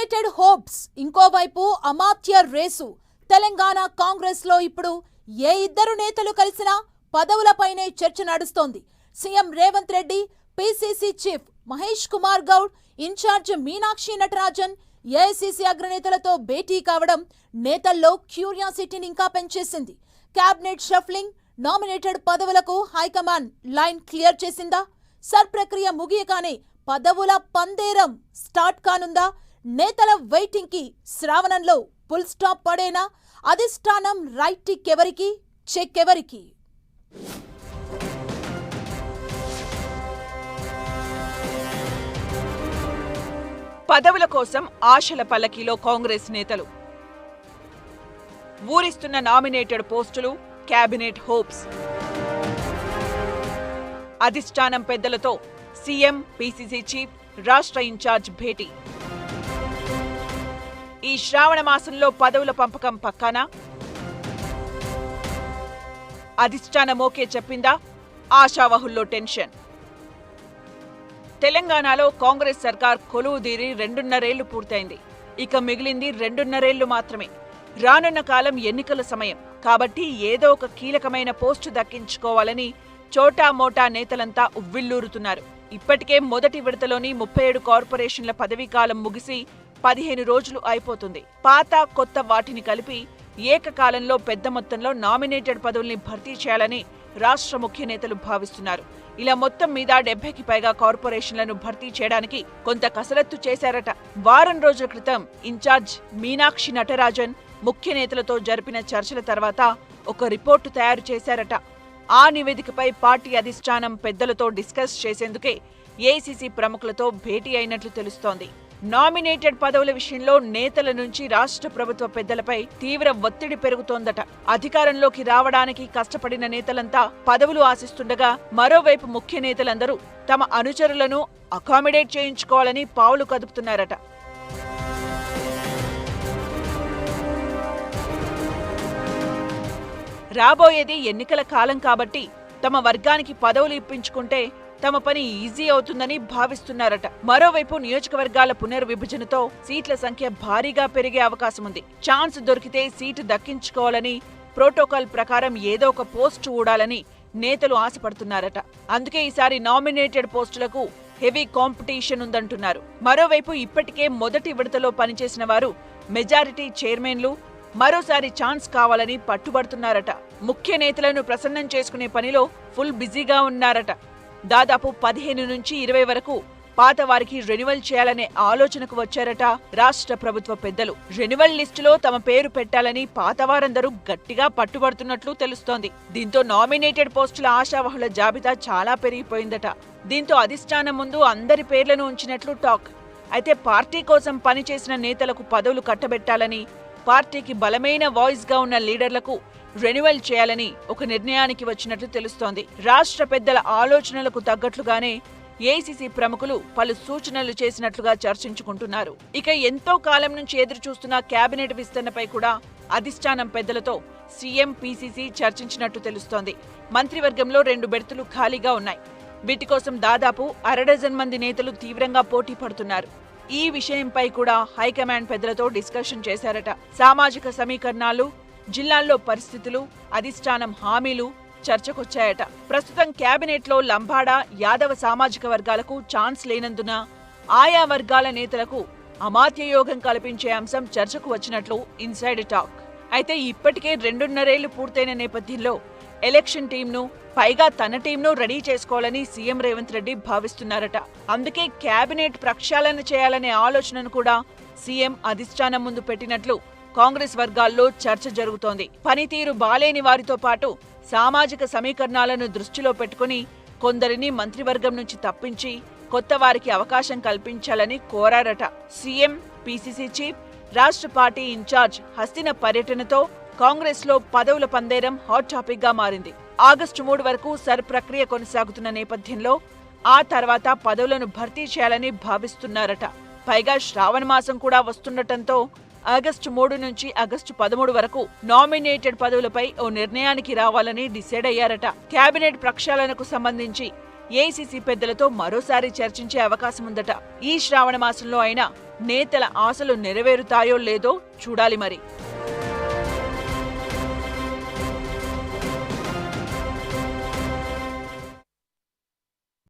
Nominated hopes ఇంకోవైపు అమాత్య race. Telangana Congress లో ఇప్పుడు ఏ ఇద్దరు నేతలు కలిసినా పదవులపైనే చర్చ నడుస్తోంది. CM Revanth Reddy, PCC chief Mahesh Kumar Goud, incharge Meenakshi Natarajan AICC అగ్రనేతలతో భేటీ కావడం నేతల్లో క్యూరియాసిటీని ఇంకా పెంచేసింది. క్యాబినెట్ షఫ్లింగ్, నామినేటెడ్ పదవులకు హైకమాండ్ లైన్ క్లియర్ చేసిందా? సర్ ప్రక్రియ ముగియగానే పదవుల పందేరం స్టార్ట్ కానుందా? నేతల వెయిటింగ్ కి శ్రావణంలో ఫుల్ స్టాప్ పడేనా? అధిష్టానం రైట్ టిక్ ఎవరికి, చెక్ ఎవరికి? పదవుల కోసం ఆశల పల్లకీలో కాంగ్రెస్ నేతలు. ఊరిస్తున్న నామినేటెడ్ పోస్టులు, క్యాబినెట్ హోప్స్. అధిష్టానం పెద్దలతో సీఎం, పీసీసీ చీఫ్, రాష్ట్ర ఇన్ఛార్జ్ భేటీ. ఈ శ్రావణ మాసంలో పదవుల పంపకం పక్కానా? అధిష్టానం ఓకే చెప్పిందా? ఆశావహుల్లో టెన్షన్. తెలంగాణలో కాంగ్రెస్ సర్కార్ కొలువుదీరి 2.5 ఏళ్లు పూర్తయింది. ఇక మిగిలింది 2.5 ఏళ్లు మాత్రమే. రానున్న కాలం ఎన్నికల సమయం కాబట్టి ఏదో ఒక కీలకమైన పోస్టు దక్కించుకోవాలని చోటా మోటా నేతలంతా ఉవ్విళ్లూరుతున్నారు. ఇప్పటికే మొదటి విడతలోని 37 కార్పొరేషన్ల పదవీకాలం ముగిసి 15 రోజులు అయిపోతుంది. పాత కొత్త వాటిని కలిపి ఏకకాలంలో పెద్ద మొత్తంలో నామినేటెడ్ పదవుల్ని భర్తీ చేయాలని రాష్ట్ర ముఖ్య నేతలు భావిస్తున్నారు. ఇలా మొత్తం మీద 70కి పైగా కార్పొరేషన్లను భర్తీ చేయడానికి కొంత కసరత్తు చేశారట. వారం రోజుల క్రితం ఇన్ఛార్జ్ మీనాక్షి నటరాజన్ ముఖ్య నేతలతో జరిపిన చర్చల తర్వాత ఒక రిపోర్టు తయారు చేశారట. ఆ నివేదికపై పార్టీ అధిష్టానం పెద్దలతో డిస్కస్ చేసేందుకే ఏఐసీసీ ప్రముఖులతో భేటీ అయినట్లు తెలుస్తోంది. నామినేటెడ్ పదవుల విషయంలో నేతల నుంచి రాష్ట్ర ప్రభుత్వ పెద్దలపై తీవ్ర ఒత్తిడి పెరుగుతోందట. అధికారంలోకి రావడానికి కష్టపడిన నేతలంతా పదవులు ఆశిస్తుండగా మరోవైపు ముఖ్య నేతలందరూ తమ అనుచరులను అకామిడేట్ చేయించుకోవాలని పావులు కదుపుతున్నారట. రాబోయేది ఎన్నికల కాలం కాబట్టి తమ వర్గానికి పదవులు ఇప్పించుకుంటే తమ పని ఈజీ అవుతుందని భావిస్తున్నారట. మరోవైపు నియోజకవర్గాల పునర్విభజనతో సీట్ల సంఖ్య భారీగా పెరిగే అవకాశముంది. ఛాన్స్ దొరికితే సీటు దక్కించుకోవాలని, ప్రోటోకాల్ ప్రకారం ఏదో ఒక పోస్టు ఊడాలని నేతలు ఆశపడుతున్నారట. అందుకే ఈసారి నామినేటెడ్ పోస్టులకు హెవీ కాంపిటీషన్ ఉందంటున్నారు. మరోవైపు ఇప్పటికే మొదటి విడతలో పనిచేసిన వారు మెజారిటీ చైర్మన్లు మరోసారి ఛాన్స్ కావాలని పట్టుబడుతున్నారట. ముఖ్య నేతలను ప్రసన్నం చేసుకునే పనిలో ఫుల్ బిజీగా ఉన్నారట. దాదాపు 15 నుంచి 20 వరకు పాత వారికి రెన్యువల్ చేయాలనే ఆలోచనకు వచ్చారట రాష్ట్ర ప్రభుత్వ పెద్దలు. రెన్యువల్ లిస్టులో తమ పేరు పెట్టాలని పాతవారందరూ గట్టిగా పట్టుబడుతున్నట్లు తెలుస్తోంది. దీంతో నామినేటెడ్ పోస్టుల ఆశావహుల జాబితా చాలా పెరిగిపోయిందట. దీంతో అధిష్టానం ముందు అందరి పేర్లను ఉంచినట్లు టాక్. అయితే పార్టీ కోసం పనిచేసిన నేతలకు పదవులు కట్టబెట్టాలని, పార్టీకి బలమైన వాయిస్ గా ఉన్న లీడర్లకు రెన్యువల్ చేయాలని ఒక నిర్ణయానికి వచ్చినట్లు తెలుస్తోంది. రాష్ట్ర పెద్దల ఆలోచనలకు తగ్గట్లుగానే ఏఐసీసీ ప్రముఖులు పలు సూచనలు చేసినట్లుగా చర్చించుకుంటున్నారు. ఇక ఎంతో కాలం నుంచి ఎదురు చూస్తున్న కేబినెట్ విస్తరణపై కూడా అధిష్టానం పెద్దలతో సీఎం, పీసీసీ చర్చించినట్టు తెలుస్తోంది. మంత్రివర్గంలో 2 బెర్తులు ఖాళీగా ఉన్నాయి. వీటి కోసం దాదాపు 1/2 డజన్ మంది నేతలు తీవ్రంగా పోటీ పడుతున్నారు. ఈ విషయంపై కూడా హైకమాండ్ పెద్దలతో డిస్కషన్ చేశారట. సామాజిక సమీకరణాలు, జిల్లాల్లో పరిస్థితులు, అధిష్టానం హామీలు చర్చకొచ్చాయట. ప్రస్తుతం క్యాబినెట్లో లంబాడ, యాదవ సామాజిక వర్గాలకు ఛాన్స్ లేనందున ఆయా వర్గాల నేతలకు అమాత్యయోగం కల్పించే అంశం చర్చకు వచ్చినట్లు ఇన్సైడ్ టాక్. అయితే ఇప్పటికే 2.5 ఏళ్లు పూర్తయిన నేపథ్యంలో ఎలక్షన్ టీంను, పైగా తన టీంను రెడీ చేసుకోవాలని సీఎం రేవంత్ రెడ్డి భావిస్తున్నారట. అందుకే క్యాబినెట్ ప్రక్షాళన చేయాలనే ఆలోచనను కూడా సీఎం అధిష్టానం ముందు పెట్టినట్లు కాంగ్రెస్ వర్గాల్లో చర్చ జరుగుతోంది. పనితీరు బాలేని వారితో పాటు సామాజిక సమీకరణాలను దృష్టిలో పెట్టుకుని కొందరిని మంత్రివర్గం నుంచి తప్పించి కొత్త వారికి అవకాశం కల్పించాలని కోరారట. సీఎం, పీసీసీ చీఫ్, రాష్ట్ర పార్టీ ఇన్ఛార్జ్ హస్తిన పర్యటనతో కాంగ్రెస్ లో పదవుల పందేరం హాట్ టాపిక్ గా మారింది. ఆగస్టు 3 వరకు సర్ ప్రక్రియ కొనసాగుతున్న నేపథ్యంలో ఆ తర్వాత పదవులను భర్తీ చేయాలని భావిస్తున్నారట. పైగా శ్రావణ మాసం కూడా వస్తుండటంతో ఆగస్టు 3 నుంచి ఆగస్టు 13 వరకు నామినేటెడ్ పదవులపై ఓ నిర్ణయానికి రావాలని డిసైడ్ అయ్యారట. కేబినెట్ ప్రక్షాళనకు సంబంధించి ఏఐసీసీ పెద్దలతో మరోసారి చర్చించే అవకాశముందట. ఈ శ్రావణ మాసంలో అయినా నేతల ఆశలు నెరవేరుతాయో లేదో చూడాలి మరి.